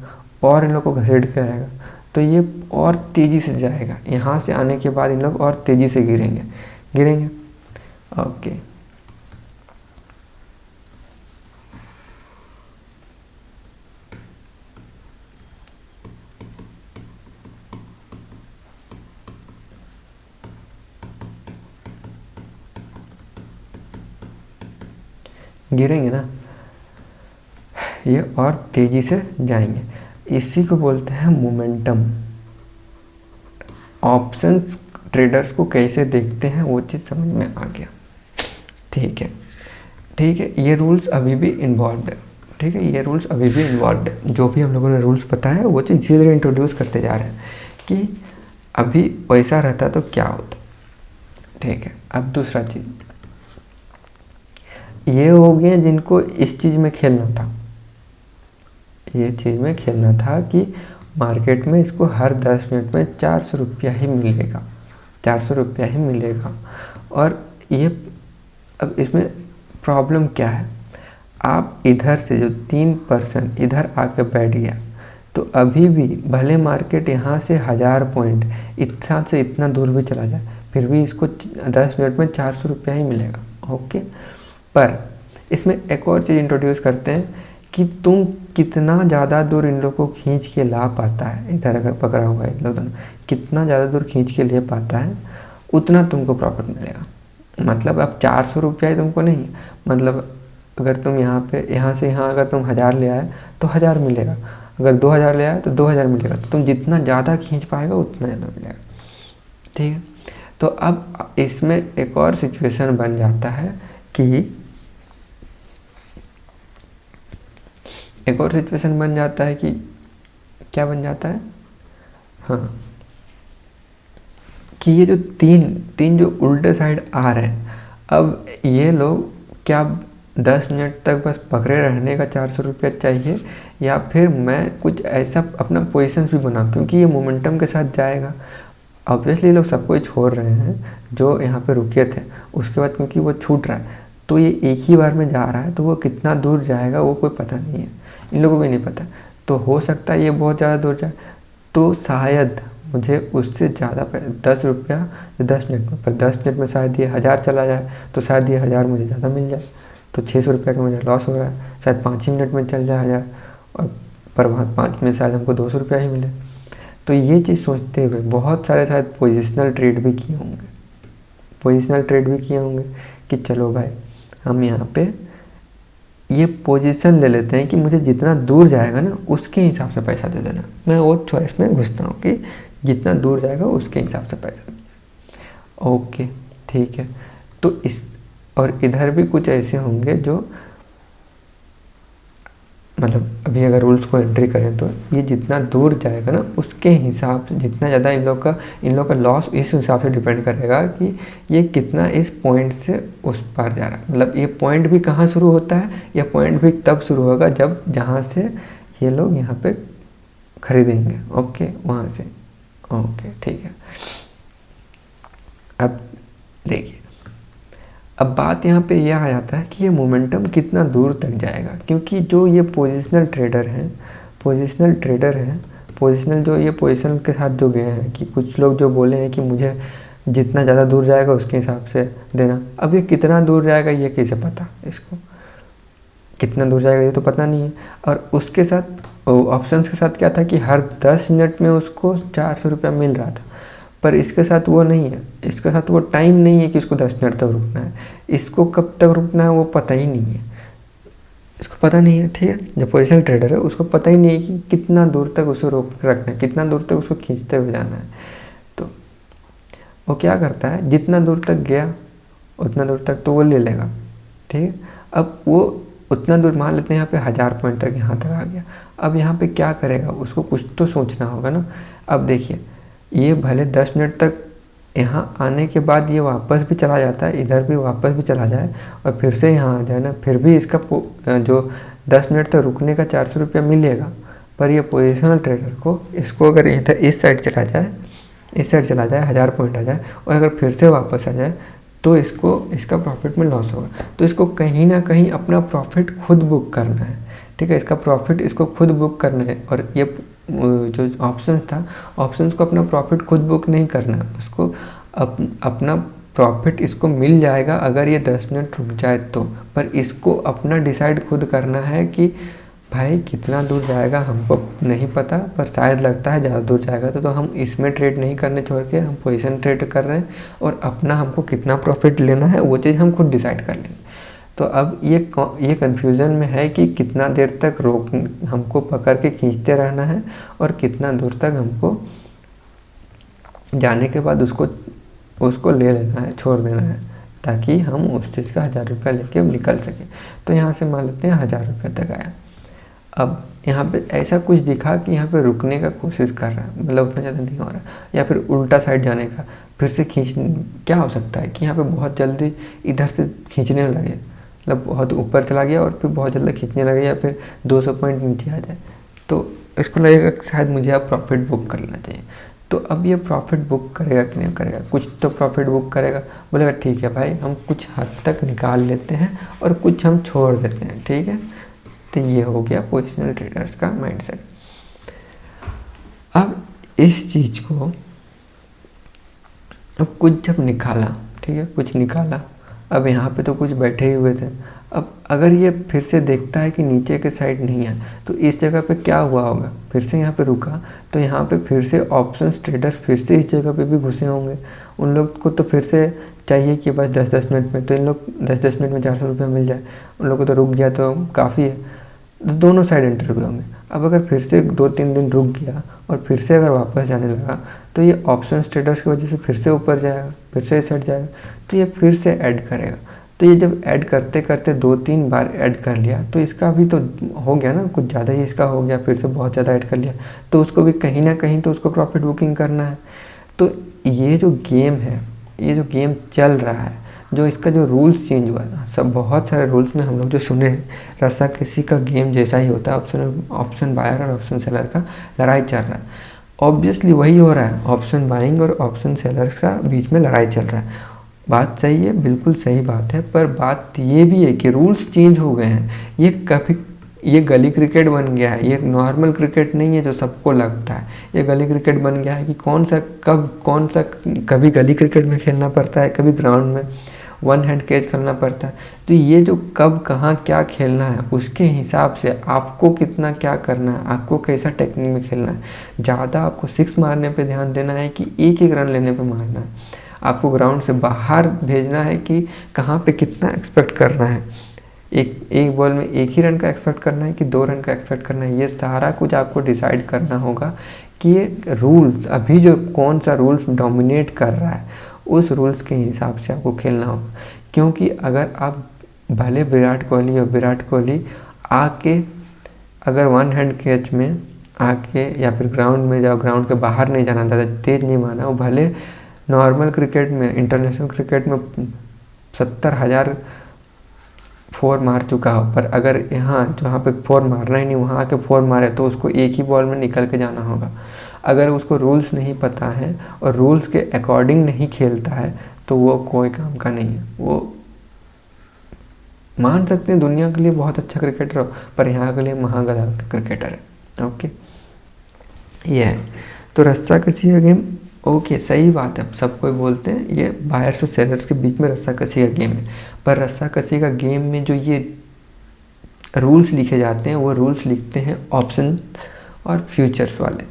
और इन लोग को घसीट के आएगा, तो ये और तेज़ी से जाएगा। यहाँ से आने के बाद इन लोग और तेज़ी से गिरेंगे। ओके, गिरेंगे ना, ये और तेज़ी से जाएंगे। इसी को बोलते हैं मोमेंटम। ऑप्शंस ट्रेडर्स को कैसे देखते हैं वो चीज़ समझ में आ गया। ठीक है, ये रूल्स अभी भी इन्वॉल्व है। ठीक है, ये रूल्स अभी भी इन्वॉल्व है। जो भी हम लोगों ने रूल्स बताया वो चीज़ धीरे धीरे इंट्रोड्यूस करते जा रहे हैं कि अभी वैसा रहता तो क्या होता। ठीक है, अब दूसरा चीज़, ये हो गया जिनको इस चीज़ में खेलना था, ये चीज़ में खेलना था कि मार्केट में इसको हर 10 मिनट में 400 रुपया ही मिलेगा, 400 रुपया ही मिलेगा। और ये अब इसमें प्रॉब्लम क्या है, आप इधर से जो 3% इधर आके बैठ गया तो अभी भी भले मार्केट यहाँ से 1000 पॉइंट इतना से इतना दूर भी चला जाए, फिर भी इसको 10 मिनट में 400 रुपया ही मिलेगा। ओके, पर इसमें एक और चीज़ इंट्रोड्यूस करते हैं कि तुम कितना ज़्यादा दूर इन लोगों को खींच के ला पाता है, इधर अगर पकड़ा हुआ है इन लोगों ने, कितना ज़्यादा दूर खींच के ले पाता है उतना तुमको प्रॉफिट मिलेगा। मतलब अब 400 रुपया ही तुमको नहीं, मतलब अगर तुम यहाँ से यहाँ अगर तुम 1000 ले आए तो 1000 मिलेगा, अगर 2000 ले आए तो 2000 मिलेगा। तो तुम जितना ज़्यादा खींच पाएगा उतना ज़्यादा मिलेगा। ठीक है, तो अब इसमें एक और सिचुएशन बन जाता है कि क्या बन जाता है, हाँ, कि ये जो तीन जो उल्टे साइड आ रहे हैं, अब ये लोग क्या 10 मिनट तक बस पकड़े रहने का 400 रुपया चाहिए, या फिर मैं कुछ ऐसा अपना पोजीशंस भी बनाऊँ, क्योंकि ये मोमेंटम के साथ जाएगा। ऑब्वियसली लोग सबको छोड़ रहे हैं जो यहाँ पे रुके थे, उसके बाद क्योंकि वो छूट रहा है तो ये एक ही बार में जा रहा है, तो वो कितना दूर जाएगा वो कोई पता नहीं है, इन लोगों को भी नहीं पता। तो हो सकता है ये बहुत ज़्यादा दूर जाए, तो शायद मुझे उससे ज़्यादा 10 रुपया 10 मिनट में, पर 10 मिनट में शायद ये 1000 चला जाए, तो शायद ये 1000 मुझे ज़्यादा मिल जाए, तो 600 रुपये का मुझे लॉस हो रहा है। शायद 5 ही मिनट में चल जाए 1000, और पर वहाँ 5 में शायद हमको 200 रुपया ही मिले। तो ये चीज़ सोचते हुए बहुत सारे शायद पोजिशनल ट्रेड भी किए होंगे कि चलो भाई हम यहाँ पे ये पोजीशन ले लेते हैं कि मुझे जितना दूर जाएगा ना उसके हिसाब से पैसा दे देना। मैं वो चॉइस में घुसता हूँ कि जितना दूर जाएगा उसके हिसाब से पैसा दे देना। ओके, ठीक है, तो और इधर भी कुछ ऐसे होंगे जो मतलब अभी अगर रूल्स को एंट्री करें तो ये जितना दूर जाएगा ना उसके हिसाब से जितना ज़्यादा इन लोग का लॉस इस हिसाब से डिपेंड करेगा कि ये कितना इस पॉइंट से उस पार जा रहा है। मतलब ये पॉइंट भी कहाँ शुरू होता है, यह पॉइंट भी तब शुरू होगा जब जहाँ से ये लोग यहाँ पे खरीदेंगे। ओके, वहाँ से। ओके, ठीक है। अब देखिए, अब बात यहाँ पे यह आ जाता है कि ये मोमेंटम कितना दूर तक जाएगा, क्योंकि जो ये पोजिशनल ट्रेडर हैं पोजिशनल जो ये पोजीशन के साथ जो गए हैं कि कुछ लोग जो बोले हैं कि मुझे जितना ज़्यादा दूर जाएगा उसके हिसाब से देना। अब ये कितना दूर जाएगा ये कैसे पता, इसको कितना दूर जाएगा ये तो पता नहीं है। और उसके साथ ऑप्शंस के साथ क्या था कि हर 10 मिनट में उसको 400 रुपया मिल रहा था, पर इसके साथ वो नहीं है। इसके साथ वो टाइम नहीं है कि इसको 10 मिनट तक रुकना है, इसको कब तक रुकना है वो पता ही नहीं है, इसको पता नहीं है। ठीक है, जो पोजिशनल ट्रेडर है उसको पता ही नहीं है कि कितना दूर तक उसको रोक रखना है, कितना दूर तक उसको खींचते हुए जाना है। तो वो क्या करता है, जितना दूर तक गया उतना दूर तक तो वो ले लेगा। ठीक है, अब वो उतना दूर मान लेते हैं यहाँ पे 1000 पॉइंट तक यहाँ तक आ गया। अब यहाँ पे क्या करेगा, उसको कुछ तो सोचना होगा ना। अब देखिए, ये भले 10 मिनट तक यहाँ आने के बाद ये वापस भी चला जाता है, इधर भी वापस भी चला जाए और फिर से यहाँ आ जाए ना, फिर भी इसका जो 10 मिनट तक रुकने का 400 रुपया मिलेगा। पर ये पोजिशनल ट्रेडर को इसको अगर इधर इस साइड चला जाए 1000 पॉइंट आ जाए और अगर फिर से वापस आ जाए तो इसका प्रॉफिट में लॉस होगा। तो इसको कहीं ना कहीं अपना प्रॉफिट खुद बुक करना है। ठीक है, इसका प्रॉफिट इसको खुद बुक करना है। और ये जो ऑप्शंस था, ऑप्शंस को अपना प्रॉफिट खुद बुक नहीं करना है, उसको अपना प्रॉफिट इसको मिल जाएगा अगर ये 10 मिनट रुक जाए तो। पर इसको अपना डिसाइड खुद करना है कि भाई कितना दूर जाएगा हमको नहीं पता, पर शायद लगता है ज़्यादा दूर जाएगा तो हम इसमें ट्रेड नहीं करने छोड़ के हम पोजीशन ट्रेड कर रहे हैं, और अपना हमको कितना प्रॉफिट लेना है वो चीज़ हम खुद डिसाइड कर लेंगे। तो अब ये कन्फ्यूज़न में है कि कितना देर तक हमको पकड़ के खींचते रहना है और कितना दूर तक हमको जाने के बाद उसको ले लेना है, छोड़ देना है, ताकि हम उस चीज़ का 1000 रुपया लेके निकल सकें। तो यहाँ से मान लेते हैं 1000 रुपये तक आया। अब यहाँ पे ऐसा कुछ दिखा कि यहाँ पे रुकने का कोशिश कर रहा है, मतलब उतना ज़्यादा नहीं हो रहा, या फिर उल्टा साइड जाने का, फिर से क्या हो सकता है कि यहाँ पे बहुत जल्दी इधर से खींचने लगे, मतलब बहुत ऊपर चला गया और फिर बहुत जल्दी खींचने लगे, या फिर 200 पॉइंट नीचे आ जाए, तो इसको लगेगा कि शायद मुझे अब प्रॉफिट बुक कर लेना चाहिए। तो अब ये प्रॉफिट बुक करेगा कि नहीं करेगा, कुछ तो प्रॉफिट बुक करेगा, बोलेगा ठीक है भाई हम कुछ हद तक निकाल लेते हैं और कुछ हम छोड़ देते हैं। ठीक है, तो ये हो गया पोजिशनल ट्रेडर्स का माइंडसेट। अब इस चीज़ को अब कुछ जब निकाला, ठीक है, कुछ निकाला, अब यहाँ पे तो कुछ बैठे ही हुए थे। अब अगर ये फिर से देखता है कि नीचे के साइड नहीं है तो इस जगह पे क्या हुआ होगा, फिर से यहाँ पे रुका तो यहाँ पे फिर से ऑप्शंस ट्रेडर फिर से इस जगह पे भी घुसे होंगे। उन लोग को तो फिर से चाहिए कि बस 10-10 मिनट में, तो इन लोग 10-10 मिनट में 400 रुपया मिल जाए, उन लोग को तो रुक गया तो काफ़ी है, तो दोनों साइड एंटर हुए होंगे। अब अगर फिर से 2-3 दिन रुक गया और फिर से अगर वापस जाने लगा तो ये ऑप्शन ट्रेडर्स की वजह से फिर से ऊपर जाएगा, फिर से इस साइड जाएगा, तो ये फिर से ऐड करेगा। तो ये जब ऐड करते करते 2-3 बार ऐड कर लिया तो इसका भी तो हो गया ना, कुछ ज़्यादा ही इसका हो गया, फिर से बहुत ज़्यादा ऐड कर लिया, तो उसको भी कहीं ना कहीं तो उसको प्रॉफिट बुकिंग करना है। तो ये जो गेम है, ये जो गेम चल रहा है, जो इसका जो रूल्स चेंज हुआ है, सब बहुत सारे रूल्स में हम लोग जो सुने हैं, रस्सा किसी का गेम जैसा ही होता है, ऑप्शन बायर और ऑप्शन सेलर का लड़ाई चल रहा है। ऑब्वियसली वही हो रहा है, ऑप्शन बाइंग और ऑप्शन सेलर्स का बीच में लड़ाई चल रहा है। बात सही है, बिल्कुल सही बात है, पर बात ये भी है कि रूल्स चेंज हो गए हैं। ये गली क्रिकेट बन गया है, ये नॉर्मल क्रिकेट नहीं है जो सबको लगता है। ये गली क्रिकेट बन गया है कि कभी गली क्रिकेट में खेलना पड़ता है, कभी ग्राउंड में 1 हैंड कैच खेलना पड़ता है। तो ये जो कब कहाँ क्या खेलना है उसके हिसाब से आपको कितना क्या करना है, आपको कैसा टेक्निक में खेलना है। ज़्यादा आपको 6 मारने पे ध्यान देना है कि एक रन लेने पे मारना है, आपको ग्राउंड से बाहर भेजना है कि कहाँ पे कितना एक्सपेक्ट करना है, एक बॉल में 1 ही रन का एक्सपेक्ट करना है कि 2 रन का एक्सपेक्ट करना है। ये सारा कुछ आपको डिसाइड करना होगा कि ये रूल्स अभी जो कौन सा रूल्स डोमिनेट कर रहा है उस रूल्स के हिसाब से आपको खेलना होगा। क्योंकि अगर आप भले विराट कोहली आके अगर वन हैंड कैच में आके या फिर ग्राउंड में जाओ, ग्राउंड के बाहर नहीं जाना था, तेज नहीं माना, वो भले नॉर्मल क्रिकेट में, इंटरनेशनल क्रिकेट में 70,000 फोर मार चुका हो, पर अगर यहाँ जहाँ पे फोर मारना ही नहीं वहाँ आके फोर मारे तो उसको एक ही बॉल में निकल के जाना होगा। अगर उसको रूल्स नहीं पता है और रूल्स के अकॉर्डिंग नहीं खेलता है तो वो कोई काम का नहीं है। वो मान सकते हैं दुनिया के लिए बहुत अच्छा क्रिकेटर हो, पर यहाँ के लिए महागधा क्रिकेटर है। ओके, ये है। तो रस्साकसी का गेम, ओके सही बात है, सब कोई बोलते हैं ये बायर्स और सेलर्स के बीच में रस्साकसी का गेम है, पर रस्साकसी का गेम में जो ये रूल्स लिखे जाते हैं वो रूल्स लिखते हैं ऑप्शन और फ्यूचर्स वाले।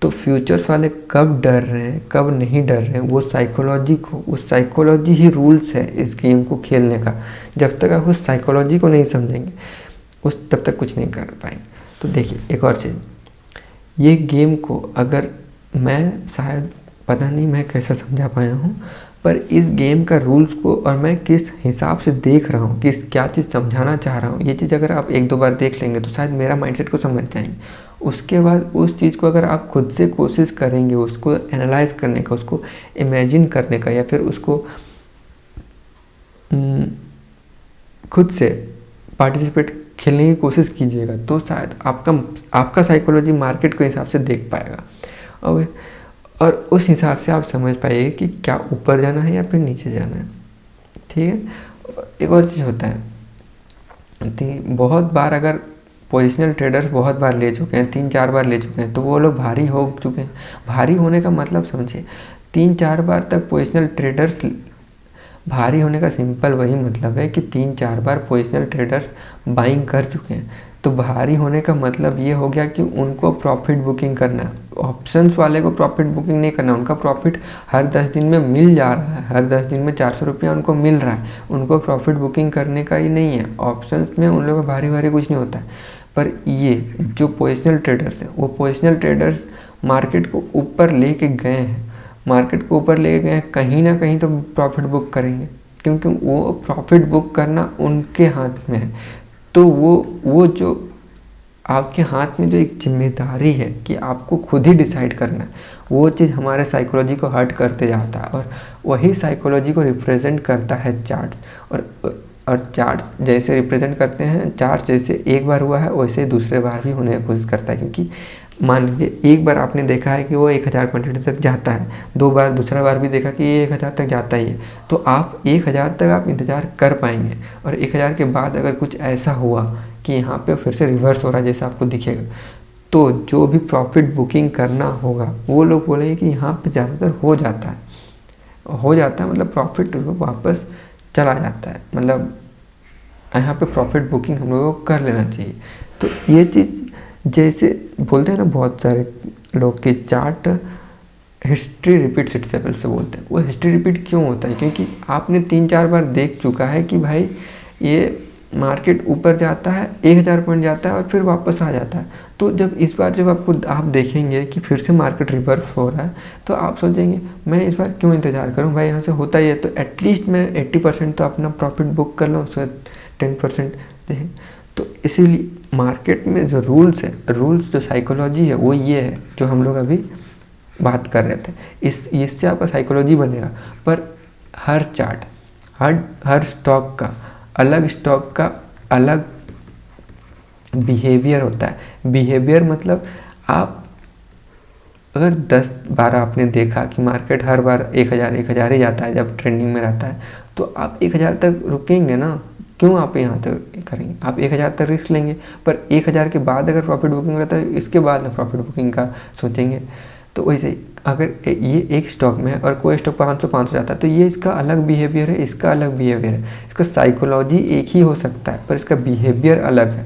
तो फ्यूचर्स वाले कब डर रहे हैं कब नहीं डर रहे हैं वो साइकोलॉजी ही रूल्स है इस गेम को खेलने का। जब तक आप उस साइकोलॉजी को नहीं समझेंगे तब तक कुछ नहीं कर पाएंगे। तो देखिए एक और चीज़, ये गेम को अगर मैं शायद पता नहीं मैं कैसे समझा पाया हूँ, पर इस गेम का रूल्स को और मैं किस हिसाब से देख रहा हूँ, क्या चीज़ समझाना चाह रहा हूँ, ये चीज़ अगर आप एक दो बार देख लेंगे तो शायद मेरा माइंडसेट को समझ जाएंगे। उसके बाद उस चीज़ को अगर आप खुद से कोशिश करेंगे उसको एनालाइज करने का, उसको इमेजिन करने का, या फिर उसको खुद से पार्टिसिपेट खेलने की कोशिश कीजिएगा तो शायद आपका साइकोलॉजी मार्केट के हिसाब से देख पाएगा और उस हिसाब से आप समझ पाइए कि क्या ऊपर जाना है या फिर नीचे जाना है। ठीक है। एक और चीज़ होता है, बहुत बार अगर पोजिशनल ट्रेडर्स बहुत बार ले चुके हैं, 3-4 बार ले चुके हैं, तो वो लोग भारी हो चुके हैं। भारी होने का मतलब समझिए, 3-4 बार तक पोजिशनल ट्रेडर्स, भारी होने का सिंपल वही मतलब है कि 3-4 बार पोजिशनल ट्रेडर्स बाइंग कर चुके हैं। तो भारी होने का मतलब ये हो गया कि उनको प्रॉफिट बुकिंग करना है। ऑप्शंस वाले को प्रॉफिट बुकिंग नहीं करना, उनका प्रॉफिट हर 10 दिन में मिल जा रहा है, हर 10 दिन में 400 रुपया उनको मिल रहा है, उनको प्रॉफिट बुकिंग करने का ही नहीं है। ऑप्शंस में उन लोगों का भारी कुछ नहीं होता है। पर ये जो पोजिशनल ट्रेडर्स हैं, वो पोजिशनल ट्रेडर्स मार्केट को ऊपर लेके गए हैं, मार्केट को ऊपर लेके गए हैं, कहीं ना कहीं तो प्रॉफिट बुक करेंगे, क्योंकि वो प्रॉफिट बुक करना उनके हाथ में है। तो वो जो आपके हाथ में जो एक जिम्मेदारी है कि आपको खुद ही डिसाइड करना है, वो चीज़ हमारे साइकोलॉजी को हर्ट करते जाता है और वही साइकोलॉजी को रिप्रेजेंट करता है चार्ट्स। और चार्ट जैसे रिप्रेजेंट करते हैं, चार्ट जैसे एक बार हुआ है वैसे दूसरे बार भी होने की कोशिश करता है। क्योंकि मान लीजिए एक बार आपने देखा है कि वो 1000 क्वांटिटी तक जाता है, 2 बार दूसरा बार भी देखा कि ये 1000 तक जाता ही है, तो आप 1000 तक आप इंतज़ार कर पाएंगे। और 1000 के बाद अगर कुछ ऐसा हुआ कि यहाँ पे फिर से रिवर्स हो रहा है जैसा आपको दिखेगा, तो जो भी प्रॉफिट बुकिंग करना होगा वो लोग बोलेंगे कि यहाँ पे ज़्यादातर हो जाता है, मतलब प्रॉफिट वापस चला जाता है, मतलब यहाँ पे प्रॉफिट बुकिंग हम लोगों को कर लेना चाहिए। तो ये चीज़ जैसे बोलते हैं ना बहुत सारे लोग कि चार्ट हिस्ट्री रिपीट्स इटसेल्फ से बोलते हैं। वो हिस्ट्री रिपीट क्यों होता है? क्योंकि आपने 3-4 बार देख चुका है कि भाई ये मार्केट ऊपर जाता है, 1000 पॉइंट जाता है और फिर वापस आ जाता है। तो जब इस बार जब आप देखेंगे कि फिर से मार्केट रिवर्स हो रहा है, तो आप सोचेंगे मैं इस बार क्यों इंतज़ार करूं, भाई यहाँ से होता ही है तो एटलीस्ट मैं 80% तो अपना प्रॉफिट बुक कर लूँ, उसमें 10% देखें। तो इसीलिए मार्केट में जो रूल्स जो साइकोलॉजी है वो ये है जो हम लोग अभी बात कर रहे थे। इससे आपका साइकोलॉजी बनेगा। पर हर चार्ट, हर स्टॉक का अलग बिहेवियर होता है। बिहेवियर मतलब आप अगर 10 बार आपने देखा कि मार्केट हर बार 1000 ही जाता है जब ट्रेंडिंग में रहता है, तो आप 1000 तक रुकेंगे ना, क्यों आप यहाँ तक करेंगे? आप 1000 तक रिस्क लेंगे, पर 1000 के बाद अगर प्रॉफिट बुकिंग रहता है इसके बाद ना प्रॉफिट बुकिंग का सोचेंगे। तो वैसे अगर ये एक स्टॉक में है और कोई स्टॉक 500 जाता है तो ये इसका अलग बिहेवियर है, इसका अलग बिहेवियर है। इसका साइकोलॉजी एक ही हो सकता है पर इसका बिहेवियर अलग है।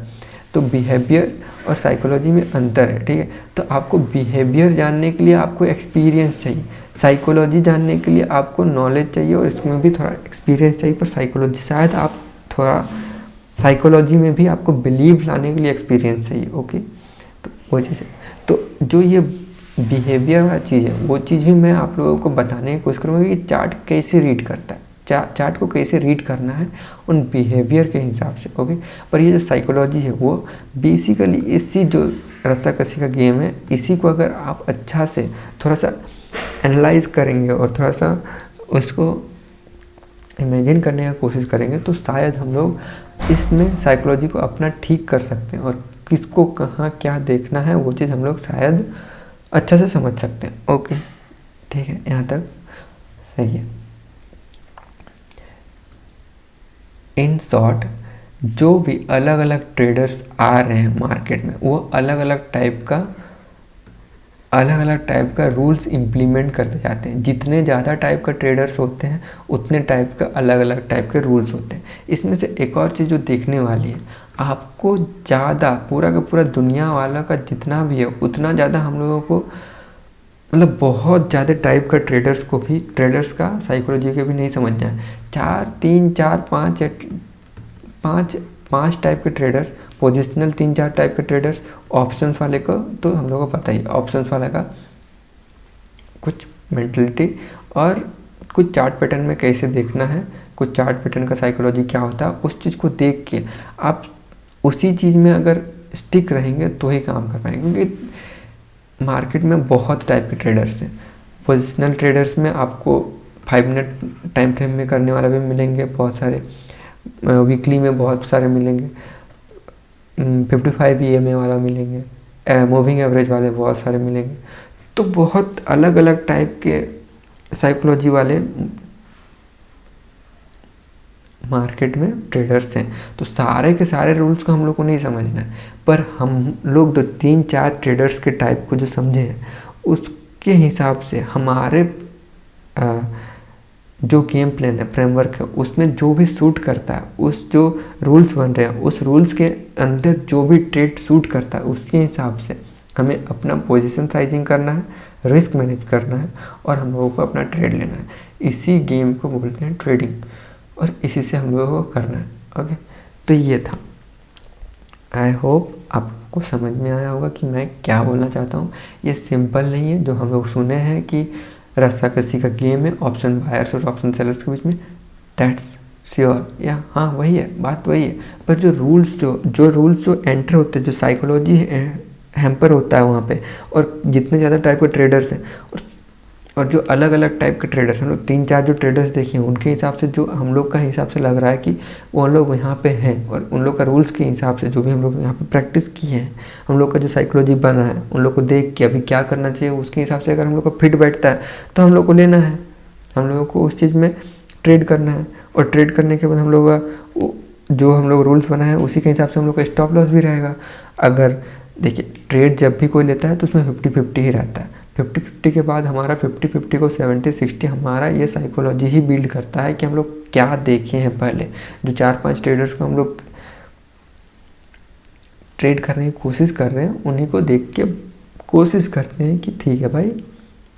तो बिहेवियर और साइकोलॉजी में अंतर है, ठीक है। तो आपको बिहेवियर जानने के लिए आपको एक्सपीरियंस चाहिए, साइकोलॉजी जानने के लिए आपको नॉलेज चाहिए और इसमें भी थोड़ा एक्सपीरियंस चाहिए। पर साइकोलॉजी शायद आप थोड़ा साइकोलॉजी में भी आपको बिलीव लाने के लिए एक्सपीरियंस चाहिए। ओके, तो वो चीज़ है। तो जो ये बिहेवियर वाला चीज़ है वो चीज़ भी मैं आप लोगों को बताने की कोशिश करूँगा कि चार्ट कैसे रीड करता है। चार्ट को कैसे रीड करना है उन बिहेवियर के हिसाब से। ओके, पर ये जो साइकोलॉजी है वो बेसिकली इसी जो रस्साकसी का गेम है, इसी को अगर आप अच्छा से थोड़ा सा एनालाइज करेंगे और थोड़ा सा उसको इमेजिन करने का कोशिश करेंगे तो शायद हम लोग इसमें साइकोलॉजी को अपना ठीक कर सकते हैं और किसको कहाँ क्या देखना है वो चीज़ हम लोग शायद अच्छा से समझ सकते हैं। ओके, ठीक है, यहाँ तक सही है। इन शॉर्ट, जो भी अलग अलग ट्रेडर्स आ रहे हैं मार्केट में वो अलग अलग टाइप का रूल्स इम्प्लीमेंट करते जाते हैं। जितने ज़्यादा टाइप का ट्रेडर्स होते हैं उतने टाइप का अलग अलग टाइप के रूल्स होते हैं। इसमें से एक और चीज़ जो देखने वाली है, आपको ज़्यादा पूरा का पूरा दुनिया वाला का जितना भी है उतना ज़्यादा हम लोगों को मतलब बहुत ज़्यादा टाइप का ट्रेडर्स का साइकोलॉजी के भी नहीं समझना है। पाँच टाइप के ट्रेडर्स, पोजिशनल 3-4 टाइप के ट्रेडर्स, ऑप्शंस वाले को तो हम लोगों को पता ही, ऑप्शंस वाले का कुछ मेंटलिटी और कुछ चार्ट पैटर्न में कैसे देखना है, कुछ चार्ट पैटर्न का साइकोलॉजी क्या होता है, उस चीज़ को देख के आप उसी चीज़ में अगर स्टिक रहेंगे तो ही काम कर पाएंगे। क्योंकि मार्केट में बहुत टाइप के ट्रेडर्स हैं। पोजिशनल ट्रेडर्स में आपको 5 मिनट टाइम फ्रेम में करने वाला भी मिलेंगे बहुत सारे, वीकली में बहुत सारे मिलेंगे, 55 EMA वाला मिलेंगे, मूविंग एवरेज वाले बहुत सारे मिलेंगे। तो बहुत अलग अलग टाइप के साइकोलॉजी वाले मार्केट में ट्रेडर्स हैं। तो सारे के सारे रूल्स को हम लोग को नहीं समझना है, पर हम लोग 2-3-4 ट्रेडर्स के टाइप को जो समझे हैं उसके हिसाब से हमारे जो गेम प्लान है, फ्रेमवर्क है, उसमें जो भी सूट करता है, उस जो रूल्स बन रहे हैं उस रूल्स के अंदर जो भी ट्रेड सूट करता है उसके हिसाब से हमें अपना पोजीशन साइजिंग करना है, रिस्क मैनेज करना है और हम लोगों को अपना ट्रेड लेना है। इसी गेम को बोलते हैं ट्रेडिंग और इसी से हम लोगों को करना है। ओके, तो ये था। आई होप आपको समझ में आया होगा कि मैं क्या बोलना चाहता हूँ। ये सिंपल नहीं है जो हम लोग सुने हैं कि रस्साकसी का गेम है ऑप्शन बायर्स और ऑप्शन सेलर्स के बीच में, दैट्स श्योर, या हाँ वही है, बात वही है। पर जो रूल्स जो एंटर होते हैं, जो साइकोलॉजी हैम्पर होता है वहाँ पे, और जितने ज़्यादा टाइप के ट्रेडर्स हैं और जो अलग अलग टाइप के ट्रेडर्स हैं, हम लोग 3-4 जो ट्रेडर्स देखे हैं उनके हिसाब से जो हम लोग का हिसाब से लग रहा है कि वो लोग यहाँ पे हैं और उन लोग का रूल्स के हिसाब से जो भी हम लोग यहाँ पे प्रैक्टिस किए हैं, हम लोग का जो साइकोलॉजी बना है उन लोग को देख के अभी क्या करना चाहिए उसके हिसाब से अगर हम लोग को फिट बैठता है तो हम लोग को लेना है, हम लोगों को उस चीज़ में ट्रेड करना है। और ट्रेड करने के बाद हम लोग का जो हम लोग रूल्स बनाए हैं उसी के हिसाब से हम लोग का स्टॉप लॉस भी रहेगा। अगर देखिए ट्रेड जब भी कोई लेता है तो उसमें 50-50 ही रहता है। 50-50 के बाद हमारा 50-50 को 70-60 हमारा ये साइकोलॉजी ही बिल्ड करता है कि हम लोग क्या देखे हैं पहले। जो 4-5 ट्रेडर्स को हम लोग ट्रेड करने की कोशिश कर रहे हैं उन्हीं को देख के कोशिश करते हैं कि ठीक है भाई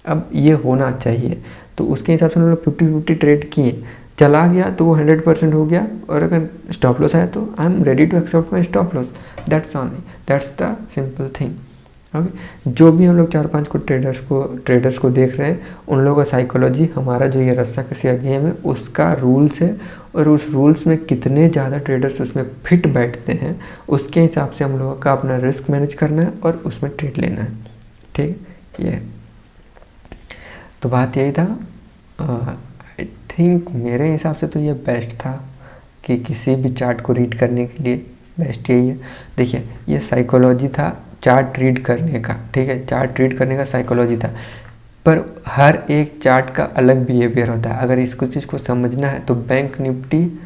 अब ये होना चाहिए, तो उसके हिसाब से हम लोग 50-50 ट्रेड किए, चला गया तो वो 100% हो गया और अगर स्टॉप लॉस आया तो I am ready to accept my stop loss, that's only, that's the simple thing. Okay, जो भी हम लोग 4-5 को ट्रेडर्स को देख रहे हैं उन लोगों का साइकोलॉजी हमारा जो ये रस्साकसी गेम है उसका रूल्स है और उस रूल्स में कितने ज़्यादा ट्रेडर्स उसमें फिट बैठते हैं उसके हिसाब से हम लोगों का अपना रिस्क मैनेज करना है और उसमें ट्रेड लेना है। ठीक, ये तो बात यही था। आई थिंक मेरे हिसाब से तो ये बेस्ट था कि किसी भी चार्ट को रीड करने के लिए बेस्ट यही है। देखिए ये साइकोलॉजी था चार्ट रीड करने का, ठीक है, चार्ट रीड करने का साइकोलॉजी था, पर हर एक चार्ट का अलग बिहेवियर होता है। अगर इसको चीज़ को समझना है तो बैंक निफ्टी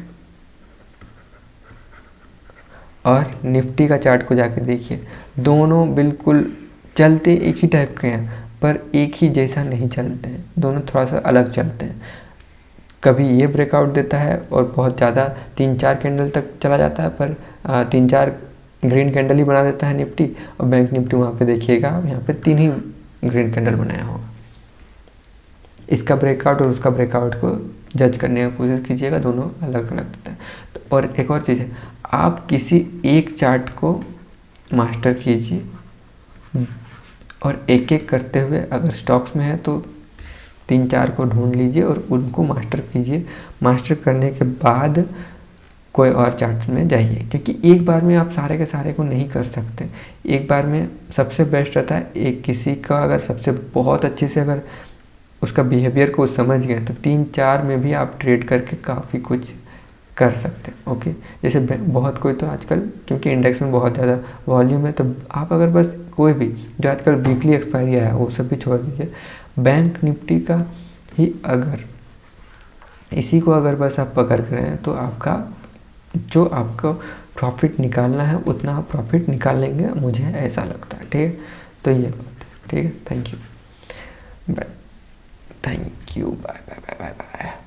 और निफ्टी का चार्ट को जाके देखिए, दोनों बिल्कुल चलते एक ही टाइप के हैं पर एक ही जैसा नहीं चलते हैं, दोनों थोड़ा सा अलग चलते हैं। कभी ये ब्रेकआउट देता है और बहुत ज़्यादा 3-4 कैंडल तक चला जाता है, पर 3-4 ग्रीन कैंडल ही बना देता है निफ्टी, और बैंक निफ्टी वहाँ पे देखिएगा यहाँ पे 3 ही ग्रीन कैंडल बनाया होगा। इसका ब्रेकआउट और उसका ब्रेकआउट को जज करने की कोशिश कीजिएगा, दोनों अलग अलग होता है। तो और एक और चीज़ है, आप किसी एक चार्ट को मास्टर कीजिए और एक एक करते हुए, अगर स्टॉक्स में है तो 3-4 को ढूंढ लीजिए और उनको मास्टर कीजिए। मास्टर करने के बाद कोई और चार्ट्स में जाइए, क्योंकि एक बार में आप सारे के सारे को नहीं कर सकते। एक बार में सबसे बेस्ट रहता है एक किसी का अगर सबसे बहुत अच्छे से अगर उसका बिहेवियर को समझ गए तो 3-4 में भी आप ट्रेड करके काफ़ी कुछ कर सकते हैं। ओके, जैसे बहुत कोई तो आजकल क्योंकि इंडेक्स में बहुत ज़्यादा वॉल्यूम है, तो आप अगर बस कोई भी जो आजकल वीकली एक्सपायरी आया वो सब भी छोड़ दीजिए, बैंक निफ्टी का ही अगर इसी को अगर बस आप पकड़ कर रहे हैं तो आपका जो आपको प्रॉफिट निकालना है उतना आप प्रॉफिट निकाल लेंगे, मुझे ऐसा लगता है। ठीक है, तो ये बात है। ठीक है, thank you, bye, thank you, bye bye bye bye bye.